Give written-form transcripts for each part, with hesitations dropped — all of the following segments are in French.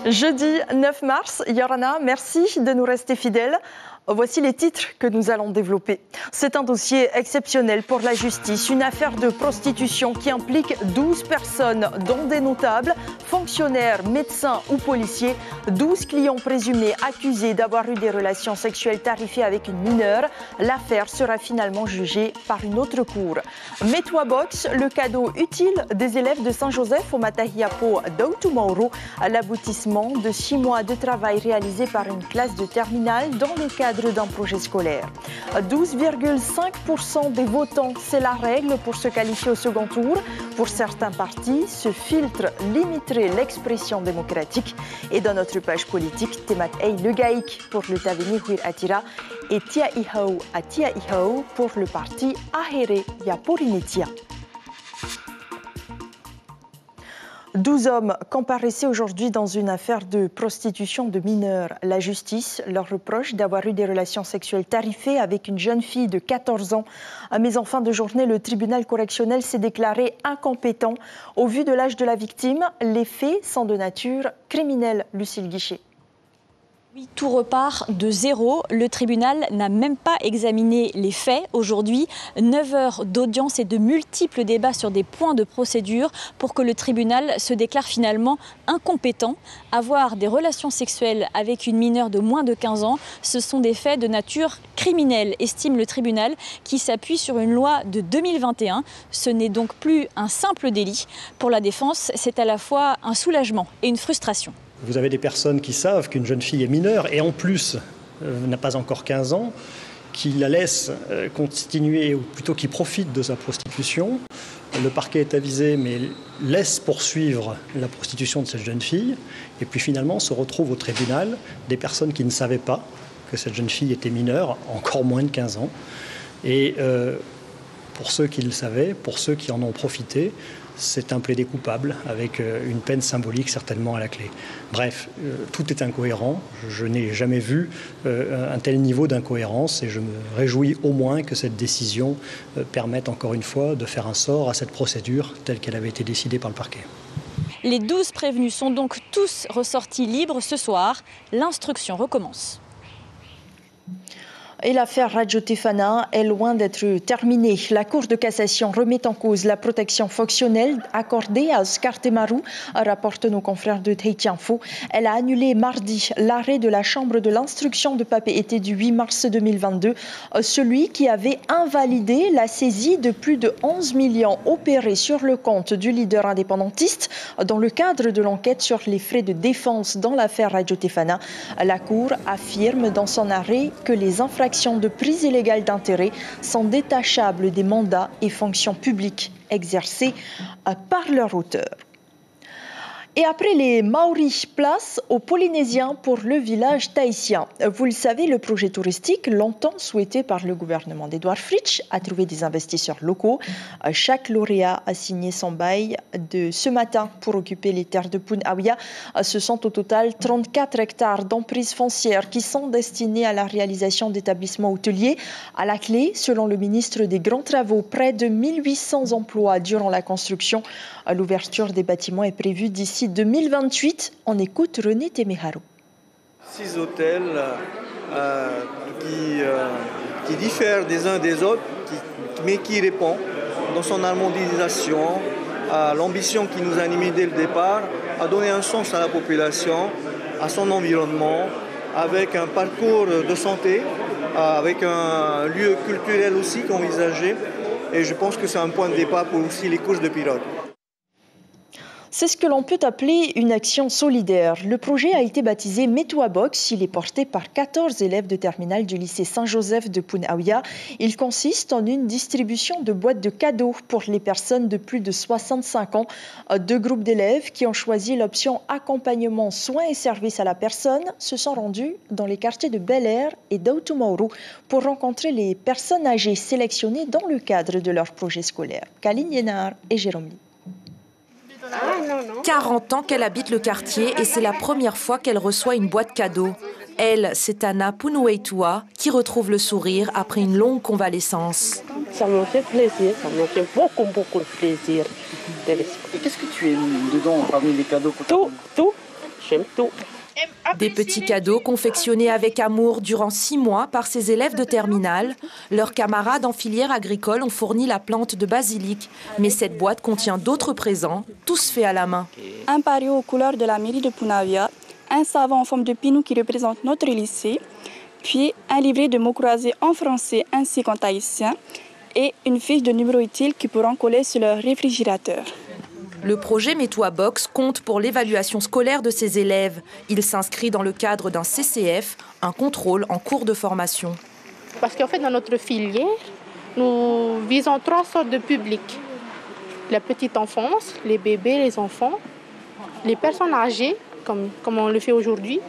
Jeudi 9 mars, Yorana, merci de nous rester fidèles. Voici les titres que nous allons développer. C'est un dossier exceptionnel pour la justice, une affaire de prostitution qui implique 12 personnes, dont des notables, fonctionnaires, médecins ou policiers, 12 clients présumés accusés d'avoir eu des relations sexuelles tarifées avec une mineure. L'affaire sera finalement jugée par une autre cour. Mets-toi Box, le cadeau utile des élèves de Saint-Joseph au Matahiapo d'Autumauro, l'aboutissement de 6 mois de travail réalisé par une classe de terminale dans le cadre d'un projet scolaire. 12,5% des votants, c'est la règle pour se qualifier au second tour. Pour certains partis, ce filtre limiterait l'expression démocratique. Et dans notre page politique, Temat Ei le Gaïk pour le Taveni Huir Atira et Tia Ihau à Tia Ihau pour le parti Ahere Yaporinetia. 12 hommes comparaissaient aujourd'hui dans une affaire de prostitution de mineurs. La justice leur reproche d'avoir eu des relations sexuelles tarifées avec une jeune fille de 14 ans. Mais en fin de journée, le tribunal correctionnel s'est déclaré incompétent. Au vu de l'âge de la victime, les faits sont de nature criminelle. Lucille Guichet. Oui, tout repart de zéro. Le tribunal n'a même pas examiné les faits. Aujourd'hui, 9 heures d'audience et de multiples débats sur des points de procédure pour que le tribunal se déclare finalement incompétent. Avoir des relations sexuelles avec une mineure de moins de 15 ans, ce sont des faits de nature criminelle, estime le tribunal, qui s'appuie sur une loi de 2021. Ce n'est donc plus un simple délit. Pour la défense, c'est à la fois un soulagement et une frustration. Vous avez des personnes qui savent qu'une jeune fille est mineure et en plus n'a pas encore 15 ans, qui la laissent continuer, ou plutôt qui profitent de sa prostitution. Le parquet est avisé mais laisse poursuivre la prostitution de cette jeune fille et puis finalement se retrouvent au tribunal des personnes qui ne savaient pas que cette jeune fille était mineure, encore moins de 15 ans. Et pour ceux qui le savaient, pour ceux qui en ont profité, c'est un plaidé coupable avec une peine symbolique certainement à la clé. Bref, tout est incohérent. Je n'ai jamais vu un tel niveau d'incohérence et je me réjouis au moins que cette décision permette encore une fois de faire un sort à cette procédure telle qu'elle avait été décidée par le parquet. Les 12 prévenus sont donc tous ressortis libres ce soir. L'instruction recommence. Et l'affaire Radio Tefana est loin d'être terminée. La Cour de cassation remet en cause la protection fonctionnelle accordée à Oscar Temaru, rapportent nos confrères de Tahiti Info. Elle a annulé mardi l'arrêt de la Chambre de l'instruction de Papeete du 8 mars 2022, celui qui avait invalidé la saisie de plus de 11 millions opérés sur le compte du leader indépendantiste dans le cadre de l'enquête sur les frais de défense dans l'affaire Radio Tefana. La Cour affirme dans son arrêt que les infractions de prise illégale d'intérêt sont détachables des mandats et fonctions publiques exercées par leur auteur. Et après les Maoris, place aux Polynésiens pour le village tahitien. Vous le savez, le projet touristique, longtemps souhaité par le gouvernement d'Edouard Fritsch, a trouvé des investisseurs locaux. Chaque lauréat a signé son bail de ce matin pour occuper les terres de Punaouia. Ce sont au total 34 hectares d'emprise foncière qui sont destinés à la réalisation d'établissements hôteliers. À la clé, selon le ministre des Grands Travaux, près de 1800 emplois durant la construction. L'ouverture des bâtiments est prévue d'ici 2028. On écoute René Temeharu. 6 hôtels qui diffèrent des uns des autres, mais qui répondent dans son harmonisation à l'ambition qui nous a animés dès le départ, à donner un sens à la population, à son environnement, avec un parcours de santé, avec un lieu culturel aussi envisagé. Et je pense que c'est un point de départ pour aussi les courses de pirogue. C'est ce que l'on peut appeler une action solidaire. Le projet a été baptisé Mets-toi Box. Il est porté par 14 élèves de terminale du lycée Saint-Joseph de Punaouia. Il consiste en une distribution de boîtes de cadeaux pour les personnes de plus de 65 ans. 2 groupes d'élèves qui ont choisi l'option accompagnement, soins et services à la personne se sont rendus dans les quartiers de Bel Air et d'Autumauro pour rencontrer les personnes âgées sélectionnées dans le cadre de leur projet scolaire. Kaline Yenar et Jérôme Lee. 40 ans qu'elle habite le quartier et c'est la première fois qu'elle reçoit une boîte cadeau. Elle, c'est Anna Punueitua qui retrouve le sourire après une longue convalescence. Ça me fait plaisir, ça me fait beaucoup de plaisir. Et qu'est-ce que tu aimes dedans parmi les cadeaux? Tout. J'aime tout. Des petits cadeaux confectionnés avec amour durant 6 mois par ces élèves de terminale. Leurs camarades en filière agricole ont fourni la plante de basilic. Mais cette boîte contient d'autres présents, tous faits à la main. Un pario aux couleurs de la mairie de Punavia, un savon en forme de pinou qui représente notre lycée, puis un livret de mots croisés en français ainsi qu'en tahitien et une fiche de numéros utiles qui pourront coller sur leur réfrigérateur. Le projet Mets-toi Box compte pour l'évaluation scolaire de ses élèves. Il s'inscrit dans le cadre d'un CCF, un contrôle en cours de formation. Parce qu'en fait, dans notre filière, nous visons 3 sortes de publics. La petite enfance, les bébés, les enfants, les personnes âgées, comme on le fait aujourd'hui,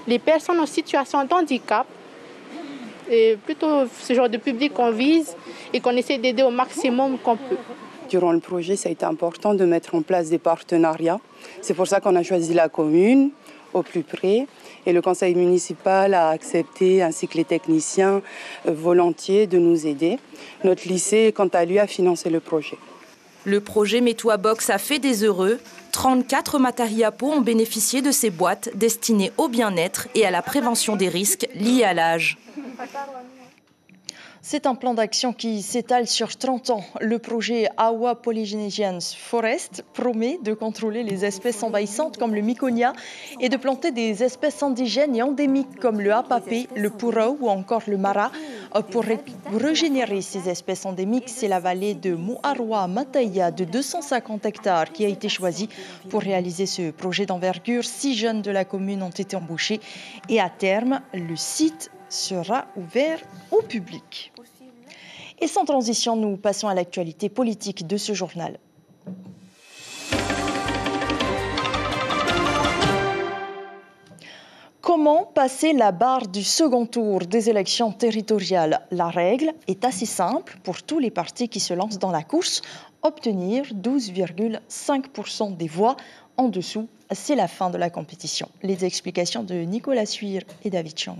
les personnes en situation de handicap, et plutôt ce genre de public qu'on vise et qu'on essaie d'aider au maximum qu'on peut. Durant le projet, ça a été important de mettre en place des partenariats. C'est pour ça qu'on a choisi la commune, au plus près. Et le conseil municipal a accepté, ainsi que les techniciens, volontiers de nous aider. Notre lycée, quant à lui, a financé le projet. Le projet Mets-toi Box a fait des heureux. 34 Matariapo ont bénéficié de ces boîtes destinées au bien-être et à la prévention des risques liés à l'âge. C'est un plan d'action qui s'étale sur 30 ans. Le projet Awa Polynesians Forest promet de contrôler les espèces envahissantes comme le Miconia et de planter des espèces indigènes et endémiques comme le apapé, le purau ou encore le mara. Pour régénérer ces espèces endémiques, c'est la vallée de Moaroa Mataya de 250 hectares qui a été choisie pour réaliser ce projet d'envergure. 6 jeunes de la commune ont été embauchés et à terme, le site sera ouvert au public. Et sans transition, nous passons à l'actualité politique de ce journal. Comment passer la barre du second tour des élections territoriales? La règle est assez simple pour tous les partis qui se lancent dans la course. Obtenir 12,5% des voix. En dessous, c'est la fin de la compétition. Les explications de Nicolas Suire et David Chang.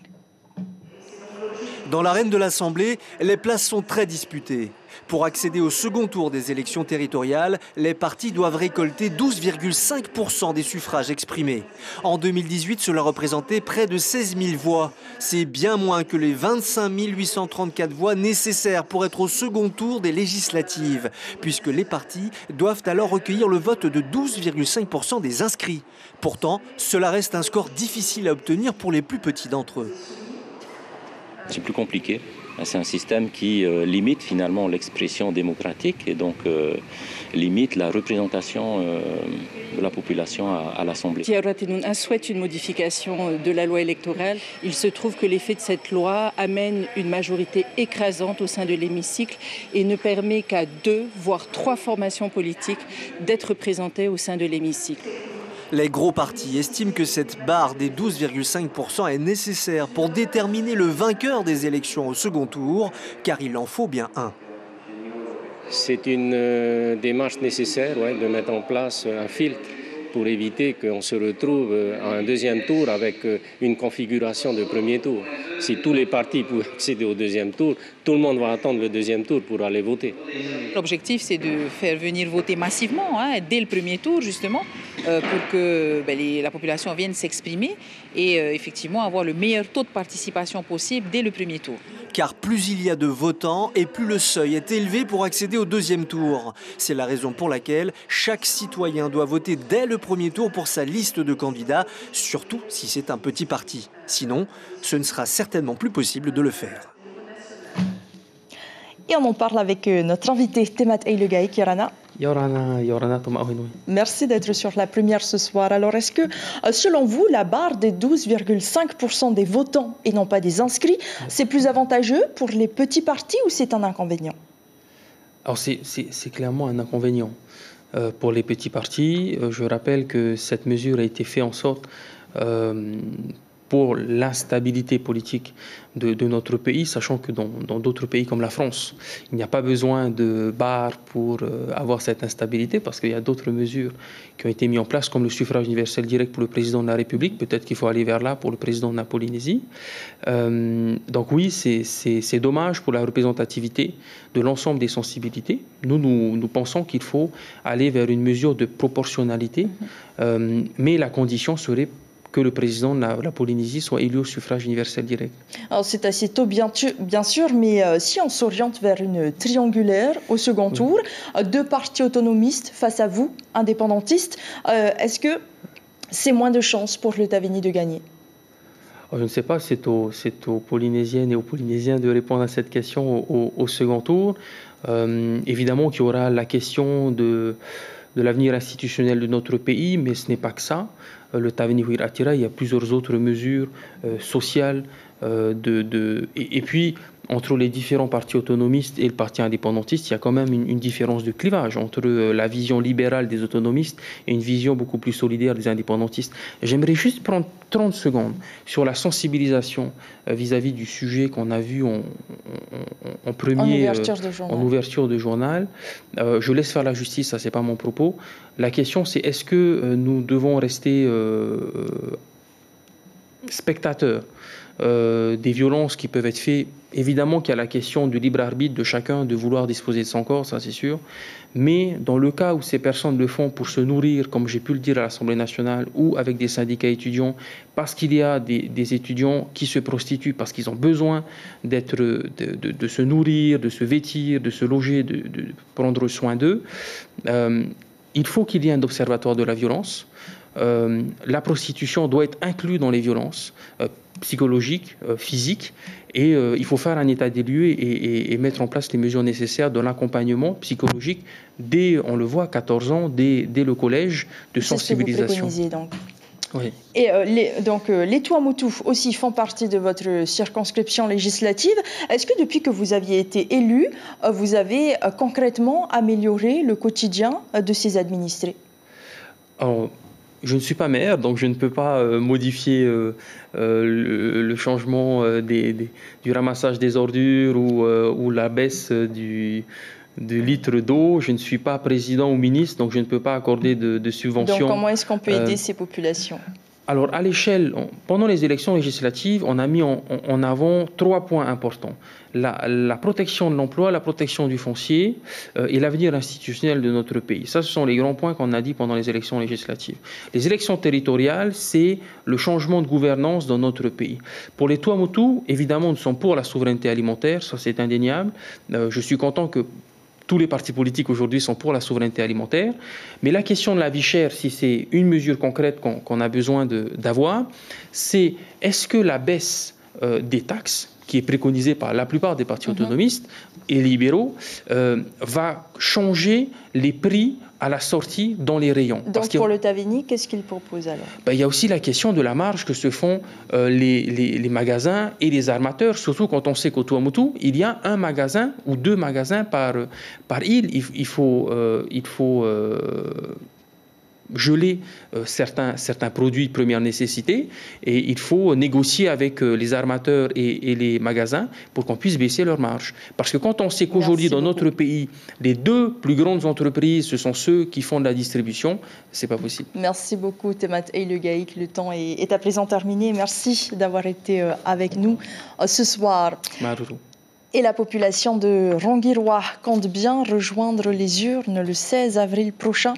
Dans l'arène de l'Assemblée, les places sont très disputées. Pour accéder au second tour des élections territoriales, les partis doivent récolter 12,5% des suffrages exprimés. En 2018, cela représentait près de 16 000 voix. C'est bien moins que les 25 834 voix nécessaires pour être au second tour des législatives, puisque les partis doivent alors recueillir le vote de 12,5% des inscrits. Pourtant, cela reste un score difficile à obtenir pour les plus petits d'entre eux. C'est plus compliqué. C'est un système qui limite finalement l'expression démocratique et donc limite la représentation de la population à l'Assemblée. Tiaratinoun souhaite une modification de la loi électorale. Il se trouve que l'effet de cette loi amène une majorité écrasante au sein de l'hémicycle et ne permet qu'à 2, voire 3 formations politiques d'être présentées au sein de l'hémicycle. Les gros partis estiment que cette barre des 12,5% est nécessaire pour déterminer le vainqueur des élections au second tour, car il en faut bien un. C'est une démarche nécessaire de mettre en place un filtre pour éviter qu'on se retrouve à un deuxième tour avec une configuration de premier tour. Si tous les partis pouvaient accéder au deuxième tour, tout le monde va attendre le deuxième tour pour aller voter. L'objectif, c'est de faire venir voter massivement, dès le premier tour, justement, pour que la population vienne s'exprimer et effectivement avoir le meilleur taux de participation possible dès le premier tour. Car plus il y a de votants et plus le seuil est élevé pour accéder au deuxième tour. C'est la raison pour laquelle chaque citoyen doit voter dès le premier tour pour sa liste de candidats, surtout si c'est un petit parti. Sinon, ce ne sera certainement plus possible de le faire. Et on en parle avec notre invité, Temat Eilegaï, Yorana. Merci d'être sur la première ce soir. Alors, est-ce que, selon vous, la barre des 12,5% des votants et non pas des inscrits, c'est plus avantageux pour les petits partis ou c'est un inconvénient? Alors, c'est clairement un inconvénient. Pour les petits partis, je rappelle que cette mesure a été faite en sorte pour l'instabilité politique de notre pays, sachant que dans d'autres pays comme la France, il n'y a pas besoin de barres pour avoir cette instabilité, parce qu'il y a d'autres mesures qui ont été mises en place, comme le suffrage universel direct pour le président de la République. Peut-être qu'il faut aller vers là pour le président de la Polynésie. Donc oui, c'est dommage pour la représentativité de l'ensemble des sensibilités. Nous pensons qu'il faut aller vers une mesure de proportionnalité, mais la condition serait que le président de la Polynésie soit élu au suffrage universel direct. Alors c'est assez tôt bien sûr, mais si on s'oriente vers une triangulaire au second tour, deux partis autonomistes face à vous, indépendantistes, est-ce que c'est moins de chances pour le Tavini de gagner? Je ne sais pas, c'est aux Polynésiennes et aux Polynésiens de répondre à cette question au second tour. Évidemment qu'il y aura la question de l'avenir institutionnel de notre pays, mais ce n'est pas que ça. Le Tavini Huiraatira, il y a plusieurs autres mesures sociales. Et puis, entre les différents partis autonomistes et le parti indépendantiste, il y a quand même une différence de clivage entre la vision libérale des autonomistes et une vision beaucoup plus solidaire des indépendantistes. J'aimerais juste prendre 30 secondes sur la sensibilisation vis-à-vis du sujet qu'on a vu en ouverture de journal. Je laisse faire la justice, ça c'est pas mon propos. La question c'est est-ce que nous devons rester spectateurs des violences qui peuvent être faites. Évidemment qu'il y a la question du libre arbitre de chacun de vouloir disposer de son corps, ça c'est sûr. Mais dans le cas où ces personnes le font pour se nourrir, comme j'ai pu le dire à l'Assemblée nationale, ou avec des syndicats étudiants, parce qu'il y a des étudiants qui se prostituent, parce qu'ils ont besoin de se nourrir, de se vêtir, de se loger, de prendre soin d'eux, il faut qu'il y ait un observatoire de la violence. La prostitution doit être inclue dans les violences psychologiques, physiques, et il faut faire un état des lieux et mettre en place les mesures nécessaires de l'accompagnement psychologique dès, on le voit, 14 ans, dès le collège, de sensibilisation. C'est ce que vous préconisez, donc. Oui. Et les Tuamotu aussi font partie de votre circonscription législative. Est-ce que depuis que vous aviez été élu, vous avez concrètement amélioré le quotidien de ces administrés? Alors, je ne suis pas maire, donc je ne peux pas modifier le changement du ramassage des ordures ou la baisse du litre d'eau. Je ne suis pas président ou ministre, donc je ne peux pas accorder de subventions. Donc comment est-ce qu'on peut aider ces populations? Alors, à l'échelle, pendant les élections législatives, on a mis en avant 3 points importants. La protection de l'emploi, la protection du foncier et l'avenir institutionnel de notre pays. Ça, ce sont les grands points qu'on a dit pendant les élections législatives. Les élections territoriales, c'est le changement de gouvernance dans notre pays. Pour les Tuamotu, évidemment, nous sommes pour la souveraineté alimentaire, ça c'est indéniable. Je suis content que tous les partis politiques aujourd'hui sont pour la souveraineté alimentaire. Mais la question de la vie chère, si c'est une mesure concrète qu'on a besoin d'avoir, c'est est-ce que la baisse des taxes, qui est préconisée par la plupart des partis autonomistes et libéraux, va changer les prix à la sortie dans les rayons. Donc pour le Tavini, qu'est-ce qu'il propose alors? Il y a aussi la question de la marge que se font les magasins et les armateurs, surtout quand on sait qu'au Tuamotu, il y a un magasin ou 2 magasins par île. Il faut geler certains produits de première nécessité et il faut négocier avec les armateurs et les magasins pour qu'on puisse baisser leurs marges. Parce que quand on sait qu'aujourd'hui dans notre pays, les 2 plus grandes entreprises, ce sont ceux qui font de la distribution, c'est pas possible. Merci beaucoup Temat Eilegaïk, le temps est à présent terminé. Merci d'avoir été avec nous ce soir. Maruru. Et la population de Rongiroa compte bien rejoindre les urnes le 16 avril prochain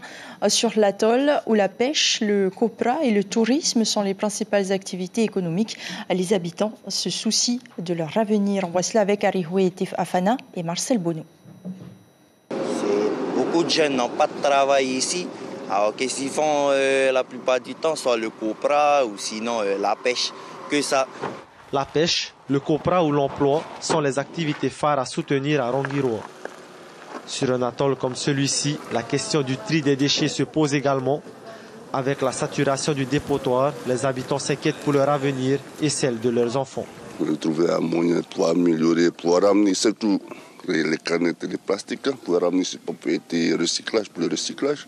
sur l'atoll où la pêche, le copra et le tourisme sont les principales activités économiques. Les habitants se soucient de leur avenir. On voit cela avec Arihwe Etif Afana et Marcel Bono. Beaucoup de jeunes n'ont pas de travail ici. Alors qu'est-ce qu'ils font la plupart du temps? Soit le copra ou sinon la pêche. Que ça. La pêche, le copra ou l'emploi sont les activités phares à soutenir à Rongiroa. Sur un atoll comme celui-ci, la question du tri des déchets se pose également. Avec la saturation du dépotoir, les habitants s'inquiètent pour leur avenir et celle de leurs enfants. Pour trouver un moyen pour améliorer, pour ramener surtout les canettes et les plastiques, pour ramener ces propriétés recyclage pour le recyclage.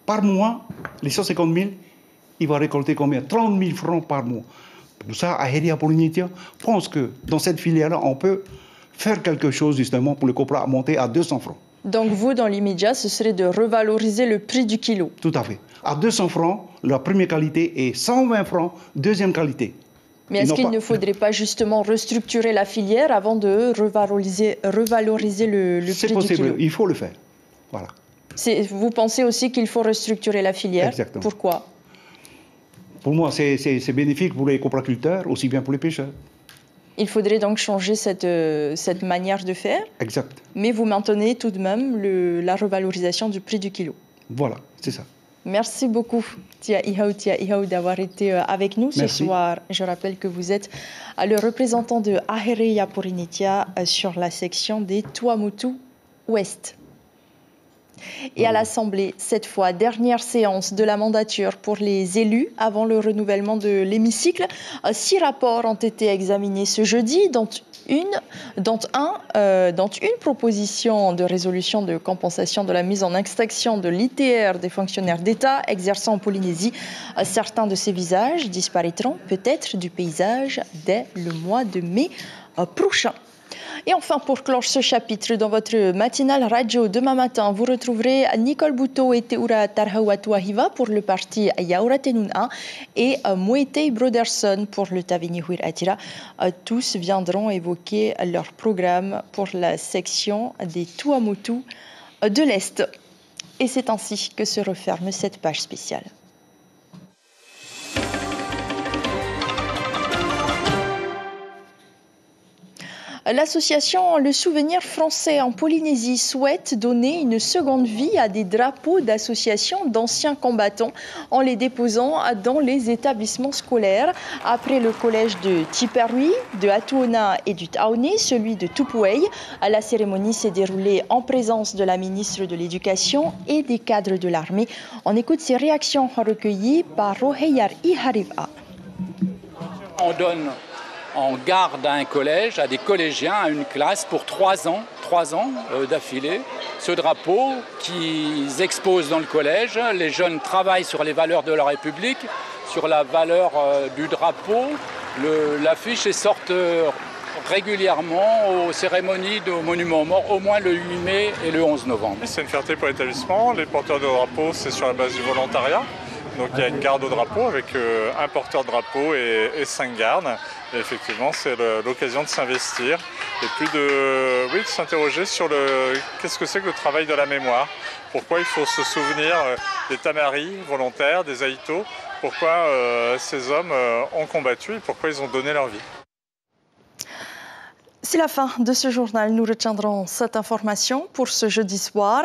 par mois, les 150 000, il va récolter combien? 30 000 francs par mois. Pour ça, Aheria Polynesia pense que dans cette filière-là, on peut faire quelque chose justement pour le copra monter à 200 francs. Donc vous, dans l'immédiat, ce serait de revaloriser le prix du kilo? Tout à fait. À 200 francs, la première qualité, et 120 francs, deuxième qualité. Mais est-ce qu'il ne faudrait pas justement restructurer la filière avant de revaloriser le prix du kilo? C'est possible, il faut le faire. Voilà. Vous pensez aussi qu'il faut restructurer la filière? Exactement. Pourquoi? Pour moi, c'est bénéfique pour les copraculteurs, aussi bien pour les pêcheurs. Il faudrait donc changer cette manière de faire. Exact. Mais vous maintenez tout de même la revalorisation du prix du kilo. Voilà, c'est ça. Merci beaucoup, Tia Ihau, d'avoir été avec nous ce soir. Je rappelle que vous êtes le représentant de Aheria Polynesia sur la section des Tuamotu Ouest. Et à l'Assemblée, cette fois, dernière séance de la mandature pour les élus avant le renouvellement de l'hémicycle. 6 rapports ont été examinés ce jeudi, dont une proposition de résolution de compensation de la mise en extinction de l'ITR des fonctionnaires d'État exerçant en Polynésie. Certains de ces visages disparaîtront peut-être du paysage dès le mois de mai prochain. Et enfin, pour clore ce chapitre, dans votre matinale radio demain matin, vous retrouverez Nicole Bouteau et Teura Tarhawatuahiva pour le parti Yauratenuna et Moetei Broderson pour le Tavinihuir Atira. Tous viendront évoquer leur programme pour la section des Tuamotu de l'Est. Et c'est ainsi que se referme cette page spéciale. L'association Le Souvenir Français en Polynésie souhaite donner une seconde vie à des drapeaux d'associations d'anciens combattants en les déposant dans les établissements scolaires. Après le collège de Tiperui, de Atuona et du Taoné, celui de Tupuei, la cérémonie s'est déroulée en présence de la ministre de l'Éducation et des cadres de l'armée. On écoute ces réactions recueillies par Roheyar Ihariva. On donne en garde à un collège, à des collégiens, à une classe pour 3 ans d'affilée. Ce drapeau qu'ils exposent dans le collège, les jeunes travaillent sur les valeurs de la République, sur la valeur du drapeau. L'affiche est sorte régulièrement aux cérémonies au Monument aux Morts, au moins le 8 mai et le 11 novembre. C'est une fierté pour l'établissement. Les porteurs de drapeau, c'est sur la base du volontariat. Donc il y a une garde au drapeau avec un porteur de drapeau et 5 gardes. Et effectivement, c'est l'occasion de s'investir et puis de s'interroger sur qu'est-ce que c'est que le travail de la mémoire. Pourquoi il faut se souvenir des Tamaris volontaires, des Aïtos, pourquoi ces hommes ont combattu et pourquoi ils ont donné leur vie. C'est la fin de ce journal. Nous retiendrons cette information pour ce jeudi soir.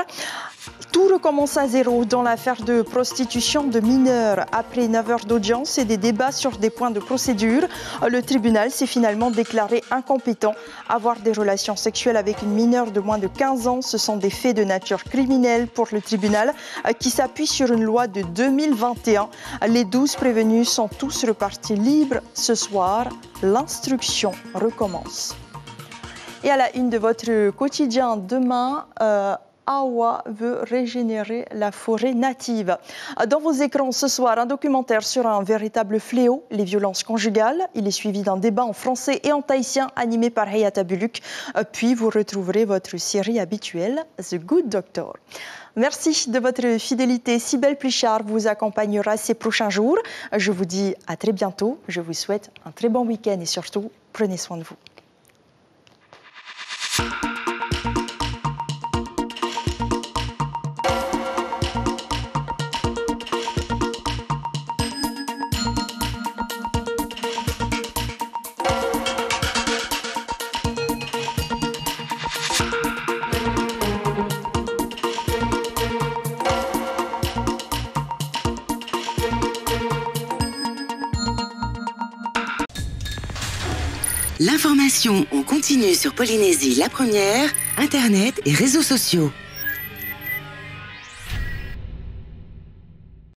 Tout recommence à zéro dans l'affaire de prostitution de mineurs. Après 9 heures d'audience et des débats sur des points de procédure, le tribunal s'est finalement déclaré incompétent. Avoir des relations sexuelles avec une mineure de moins de 15 ans, ce sont des faits de nature criminelle pour le tribunal qui s'appuie sur une loi de 2021. Les 12 prévenus sont tous repartis libres. Ce soir, l'instruction recommence. Et à la une de votre quotidien demain, Awa veut régénérer la forêt native. Dans vos écrans ce soir, un documentaire sur un véritable fléau, les violences conjugales. Il est suivi d'un débat en français et en tahitien animé par Hayata Buluk. Puis vous retrouverez votre série habituelle, The Good Doctor. Merci de votre fidélité. Cybèle Plichard vous accompagnera ces prochains jours. Je vous dis à très bientôt. Je vous souhaite un très bon week-end et surtout, prenez soin de vous. L'information en continu sur Polynésie la première, Internet et réseaux sociaux.